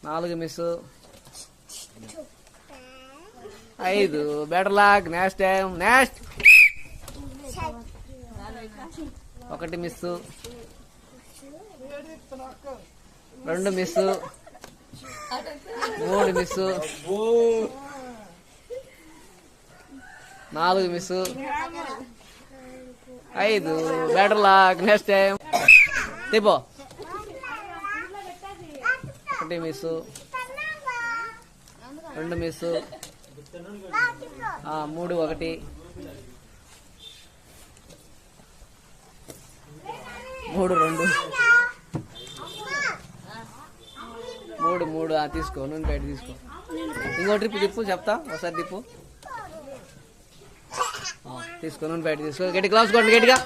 4 miss. 5. Better luck. Next time. Next. 1 miss. 2 miss. 3 miss. 4 miss. 5. Better luck. Next time. తిప్పో. 1 miss. 2 miss. 3 1. 3 2. 3 తీసుకో. నూనె బయట తీసుకో. ఇంకో ట్రిప్ తిప్పు. చెప్తా ఒకసారి తిప్పు. తీసుకో. నూనె బయట తీసుకో. గట్టి క్లాస్ కొట్టండి గట్టిగా.